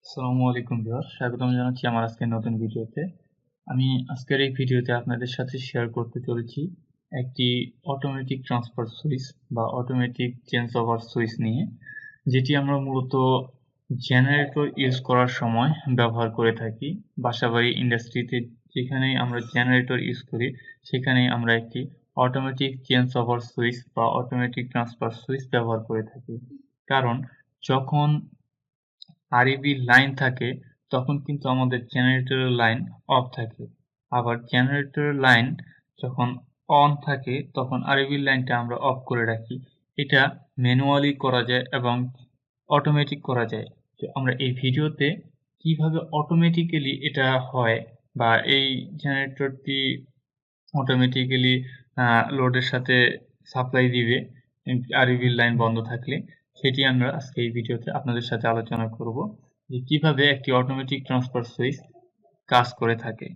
আসসালামু আলাইকুম ভিউয়ার, স্বাগতম জানাচ্ছি আমার আজকের নতুন ভিডিওতে। আমি আজকের এই ভিডিওতে আপনাদের সাথে শেয়ার করতে চলেছি একটি অটোমেটিক ট্রান্সফার সুইচ বা অটোমেটিক চেঞ্জ ওভার সুইচ নিয়ে, যেটি আমরা মূলত জেনারেটর ইউজ করার সময় ব্যবহার করে থাকি। বাসাবাড়ি ইন্ডাস্ট্রিতে যেখানেই আমরা জেনারেটর ইউজ করি সেখানেই আমরা একটি অটোমেটিক চেঞ্জ ওভার সুইচ বা অটোমেটিক ট্রান্সফার সুইচ ব্যবহার করে থাকি। কারণ যখন আরইবি লাইন থাকে তখন কিন্তু আমাদের জেনারেটরের লাইন অফ থাকে। আবার জেনারেটরের লাইন যখন অন থাকে তখন আরইবি লাইনটা আমরা অফ করে রাখি। এটা ম্যানুয়ালি করা যায় এবং অটোমেটিক করা যায়। তো আমরা এই ভিডিওতে কিভাবে অটোমেটিক্যালি এটা হয় বা এই জেনারেটরটি অটোমেটিক্যালি লোডের সাথে সাপ্লাই দিবে আরইবি লাইন বন্ধ থাকলে, সেটি আমরা আজকে এই ভিডিওতে আপনাদের সাথে আলোচনা করব যে কিভাবে একটি অটোমেটিক ট্রান্সফার সুইচ কাজ করে থাকে।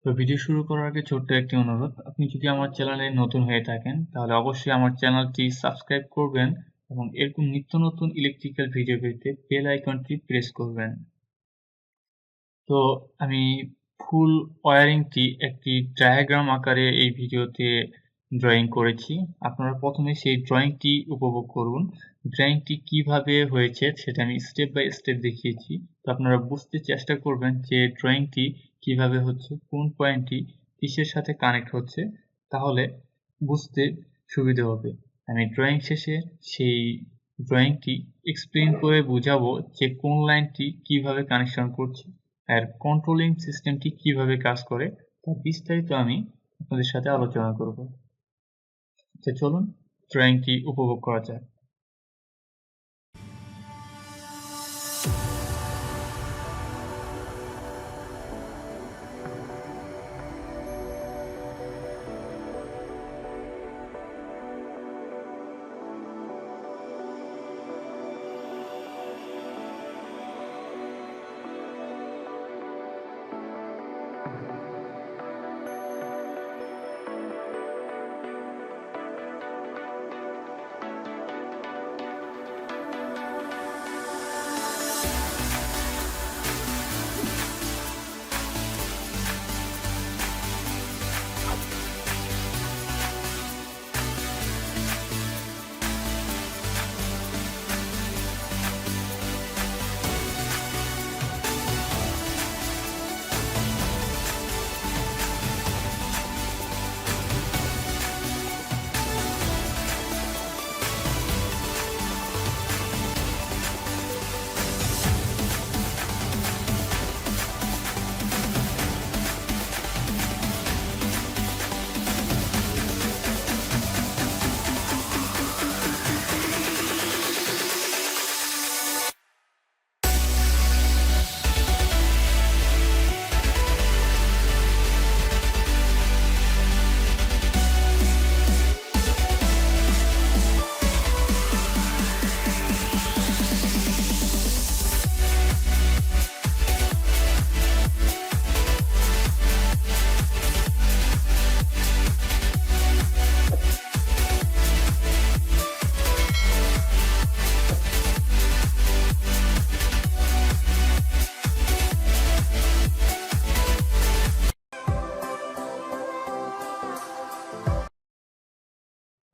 তো ভিডিও শুরু করার আগে ছোট্ট একটি অনুরোধ, আপনি যদি আমার চ্যানেলে নতুন হয়ে থাকেন তাহলে অবশ্যই আমার চ্যানেলটি সাবস্ক্রাইব করবেন এবং এরকম নিত্য নতুন ইলেকট্রিক্যাল ভিডিও পেতে বেল আইকনটি প্রেস করবেন। তো আমি ফুল ওয়্যারিংটি একটি ডায়াগ্রাম আকারে এই ভিডিওতে ড্রয়িং করেছি। আপনারা প্রথমে সেই ড্রয়িংটি উপভোগ করুন। ড্রয়িংটি কিভাবে হয়েছে সেটা আমি স্টেপ বাই স্টেপ দেখিয়েছি। তো আপনারা বুঝতে চেষ্টা করবেন যে ড্রয়িংটি কিভাবে হচ্ছে, কোন পয়েন্টটি কিসের সাথে কানেক্ট হচ্ছে, তাহলে বুঝতে সুবিধা হবে। আমি ড্রয়িং শেষে সেই ড্রয়িংটি এক্সপ্লেইন করে বুঝাবো যে কোন লাইনটি কিভাবে কানেকশন করছে আর কন্ট্রোলিং সিস্টেমটি কিভাবে কাজ করে তা বিস্তারিত আমি আপনাদের সাথে আলোচনা করব। তো চলুন ড্রয়িংটি উপভোগ করা যাক।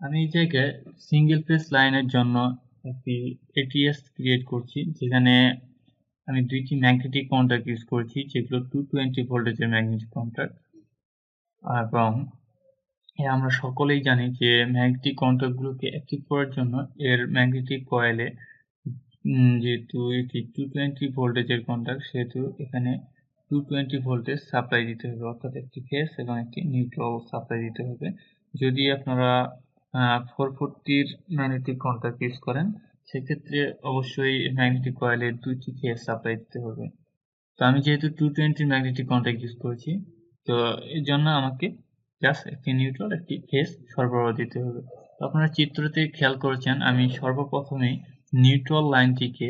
আমি এই জায়গায় সিঙ্গেল ফেজ লাইনের জন্য একটি এটিএস ক্রিয়েট করছি, যেখানে আমি দুইটি ম্যাগনেটিক কন্ট্যাক্ট ইউজ করছি, যেগুলো 220 ভোল্টেজের ম্যাগনেটিক কন্ট্যাক্ট। এবং আমরা সকলেই জানি যে ম্যাগনেটিক কন্ট্যাক্টগুলোকে অ্যাক্টিভ করার জন্য এর ম্যাগনেটিক কয়েলে যেহেতু এটি 220 ভোল্টেজের কন্ট্যাক্ট, সেহেতু এখানে 220 ভোল্টেজ সাপ্লাই দিতে হবে, অর্থাৎ একটি ফেজ এবং একটি নিউট্রাল সাপ্লাই দিতে হবে। যদি আপনারা 440 ম্যাগনেটিক কন্ট্যাক্ট ইউজ করেন সেক্ষেত্রে অবশ্যই ম্যাগনেটিক কয়েলে দুইটি ফেজ সাপ্লাই দিতে হবে। তো আমি যেহেতু 220 ম্যাগনেটিক কন্ট্যাক্ট ইউজ করেছি, তো এর জন্য আমাকে জাস্ট একটি নিউট্রাল একটি ফেজ সরবরাহ দিতে হবে। তো আপনারা চিত্রতে খেয়াল করেছেন আমি সর্বপ্রথমে নিউট্রাল লাইনটিকে,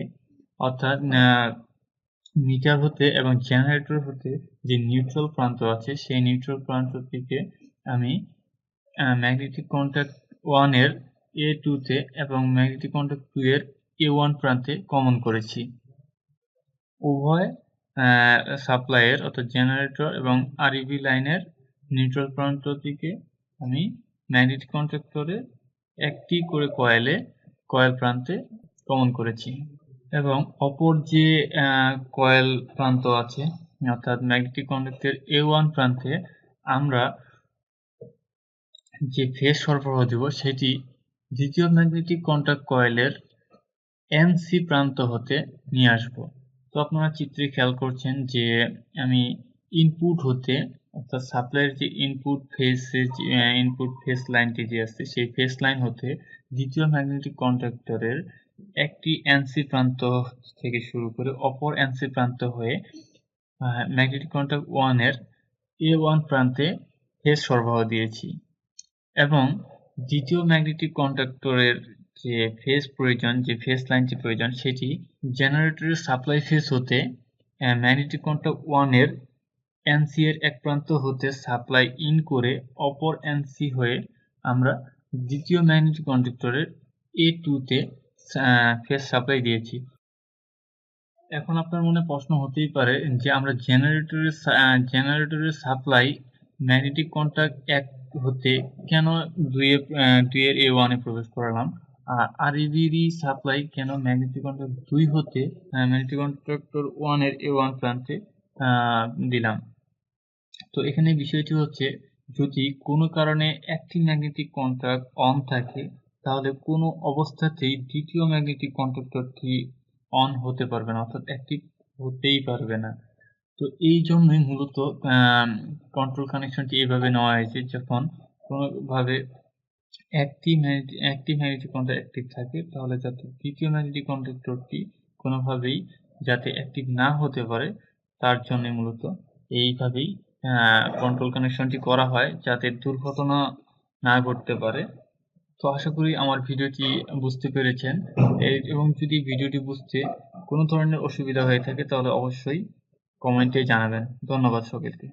অর্থাৎ মিটার হতে এবং জেনারেটর হতে যে নিউট্রাল প্রান্ত আছে সেই নিউট্রাল প্রান্তটিকে আমি ম্যাগনেটিক কন্ট্যাক্ট 1 এর A2 তে এবং ম্যাগনেটিক কন্ট্যাক্ট 2 এর A1 প্রান্তে কমন করেছি। উভয় সাপ্লাইয়ের অর্থাৎ জেনারেটর এবং আরইবি লাইনের নিউট্রাল প্রান্ত থেকে আমি ম্যাগনেটিক কন্ট্রাক্টরের একটি করে কয়েল প্রান্তে কমন করেছি এবং অপর যে কয়েল প্রান্ত আছে অর্থাৎ ম্যাগনেটিক কন্ডাক্টরের A1 প্রান্তে আমরা যে ফেজ সরবরাহ দেব সেটি দ্বিতীয় ম্যাগনেটিক কন্টাক্ট কয়েলের NC প্রান্ত হতে নিয়ে আসব। তো আপনারা চিত্রে খেয়াল করছেন যে আমি ইনপুট হতে অর্থাৎ সাপ্লাইয়ের যে ইনপুট ফেজ লাইনটি যে আছে সেই ফেজ লাইন হতে দ্বিতীয় ম্যাগনেটিক কন্ডাক্টরের একটি NC প্রান্ত থেকে শুরু করে অপর NC প্রান্ত হয়ে ম্যাগনেটিক কন্ডাক্টর 1 এর A1 প্রান্তে ফেজ সরবরাহ দিয়েছি এবং দ্বিতীয় ম্যাগনেটিক কন্ডাক্টরের যে ফেজ লাইনটি প্রয়োজন সেটি জেনারেটরের সাপ্লাই ফেজ হতে ম্যাগনেটিক কন্ডাক্টর 1 এর NC এর এক প্রান্ত হতে সাপ্লাই ইন করে অপর NC হয়ে আমরা দ্বিতীয় ম্যাগনেটিক কন্ডাক্টরের A2 তে ফেজ সাপ্লাই দিয়েছি। এখন আপনার মনে প্রশ্ন হতেই পারে যে আমরা জেনারেটরের সাপ্লাই ম্যাগনেটিক কন্টাক্ট 1 হতে কেন 2 এর A1 এ প্রবেশ করালাম আর আরইবির সাপ্লাই কেন ম্যাগনেটিক কন্টাক্ট 2 হতে ম্যাগনেটিক কন্ট্রাক্টর 1 এর A1 প্রান্তে দিলাম। তো এখানে বিষয়টি হচ্ছে যদি কোনো কারণে একটি ম্যাগনেটিক কন্টাক্ট অন থাকে তাহলে কোনো অবস্থাতেই দ্বিতীয় ম্যাগনেটিক কন্ট্রাক্টরটি অন হতে পারবে না অর্থাৎ অ্যাক্টিভ হতেই পারবে না। তো এই জন্যই মূলত কন্ট্রোল কানেকশনটি এইভাবে নেওয়া হয়েছে যখন কোনোভাবে একটি ম্যাগনেটিক কন্ট্রাক্ট অ্যাক্টিভ থাকে তাহলে যাতে দ্বিতীয় ম্যাগনেটিক কন্ট্রাক্টরটি কোনোভাবেই যাতে অ্যাক্টিভ না হতে পারে তার জন্য মূলত এইভাবেই কন্ট্রোল কানেকশনটি করা হয় যাতে দুর্ঘটনা না ঘটতে পারে। তো আশা করি আমার ভিডিওটি বুঝতে পেরেছেন এবং যদি ভিডিওটি বুঝতে কোনো ধরনের অসুবিধা হয়ে থাকে তাহলে অবশ্যই কমেন্টে জানাবেন। ধন্যবাদ সকলকে।